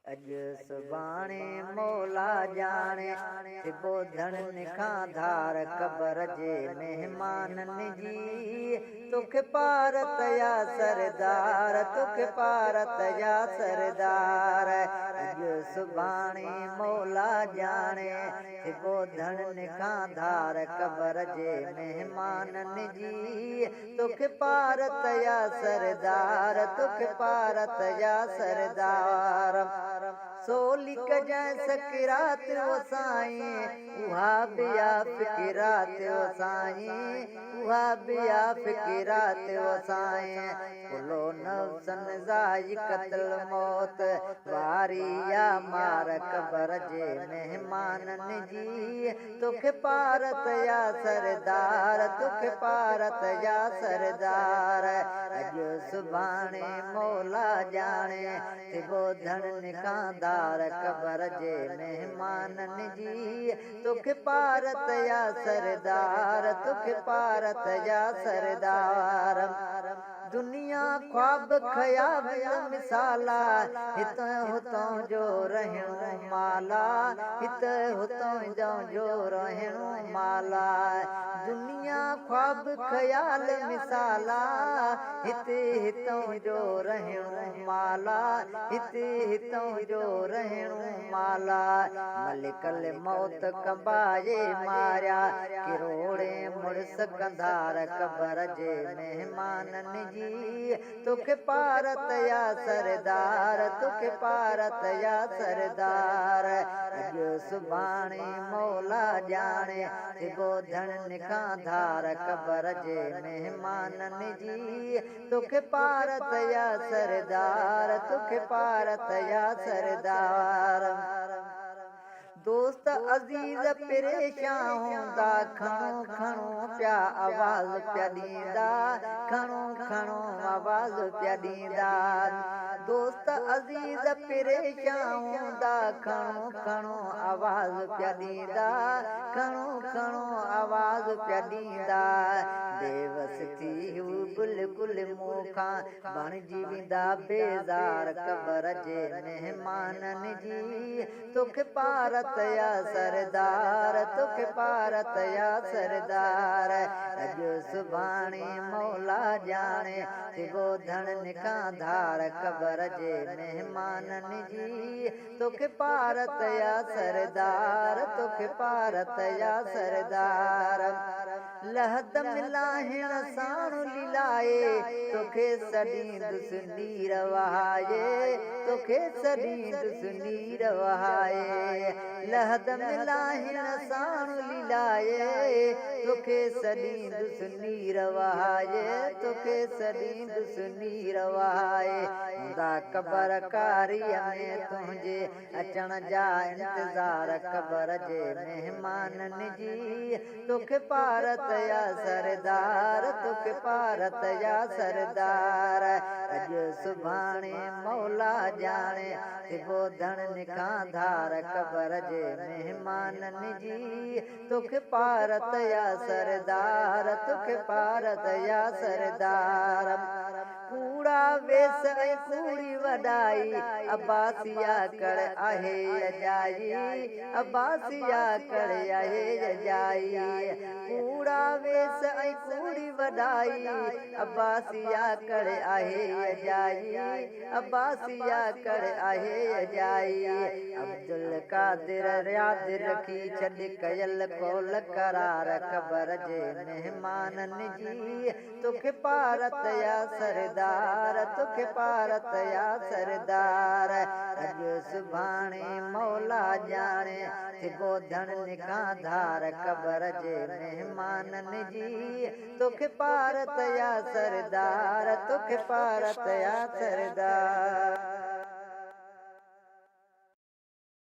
अज सुभाणे मौला जाने थिबो धड़न खां धार कबर जे मेहमाननि जी तुख पारत या सरदार तुख पारत या सरदार अज सुभाणे मौला जाने थिबो धड़न खां धार कबर जे मेहमाननि जी तुख पारत या सरदार तुख पारत या सरदार सोली कजां सकिरात ओ साईं उहा बिया फिकिरात ओ साईं उहा बिया फिकिरात ओ साईं कुलो नफ्सन ज़ाई क़त्ल मौत वारी या मार कबर जे मेहमाननि जी तुख पारत या सरदार तुख पारत या सरदार अॼु सुभाणे मौला जाने थिबो धड़न खां धार कबर जे मेहमाननि जी तुख पारत या सरदार तुख पारत या सरदार दुनिया ख्वाब ख़याल मिसाला हित हुतों जो रहणो माला हित हुतों जो रहणो माला दुनिया ख्वाब ख़याल मिसाला हिते हितों जो रहणो माला हिते हितों जो रहणो माला मलिकल मौत कंबाए मारिया किरोड़े मुड़स कंधार कबर जे मेहमाननि जी तुख पारत या सरदार तुख पारत या सरदार अॼु सुभाणे मौला जाने थिबो धड़न खां धार कबर जे मेहमाननि जी तुख पारत या सरदार तुख पारत या सरदार दोस्त अज़ीज़ परेशान हूंदा खणो खणो पिया आवाज़ पिया ॾींदा खणो खणो आवाज़ पिया ॾींदा दोस्त अज़ीज़ परेशान हूंदा खणो खणो आवाज़ पिया ॾींदा खणो खणो आवाज़ पिया ॾींदा बेवस थी हू बिल्कुल मूं खां बणिजी वेंदा बेज़ार कबर जे मेहमाननि जी तुख पारत या सरदार तुख पारत या सरदार अॼु सुभाणे मौला जाने थिबो धड़न खां धार कबर जे मेहमाननि जी तुख पारत या सरदार तुख पारत या सरदार लहद मिलाहिण साण लीलाए तोखे सॾींदुस नीर वहाए तोखे सॾींदुस नीर वहाए लहद मिलाहिण साण लीलाए तोखे सॾींदुस नीर वहाए तोखे सॾींदुस नीर वहाए हूंदा कबर कारीअ में तुंहिंजे अचण जा इंतज़ार कबर जे मेहमाननि जी तुख पारत या सरदार तुख पारत या सरदार अॼु सुभाणे मौला जाने थिबो धड़न खां धार कबर जे मेहमाननि जी तुख पारत या सरदार तुख पारत या सरदार कूड़ा वेस ऐं कूड़ी वॾाई अब्बासिया कर आहे अजाई अब्बासिया कर आहे अजाई कूड़ा वेस ऐं कूड़ी वॾाई अब्बासिया कर आहे अजाई अब्बासिया कर आहे अजाई अब्दुल कादिर याद रखी छॾ कयल कौल करार कबर जे मेहमाननि जी तुख पारत या सरदार तुख पारत या सरदार अॼु सुभाणे मौला जाने थिबो धड़न खां धार कबर जे मेहमाननि जी तुख पारत या सरदार तुख पारत या सरदार।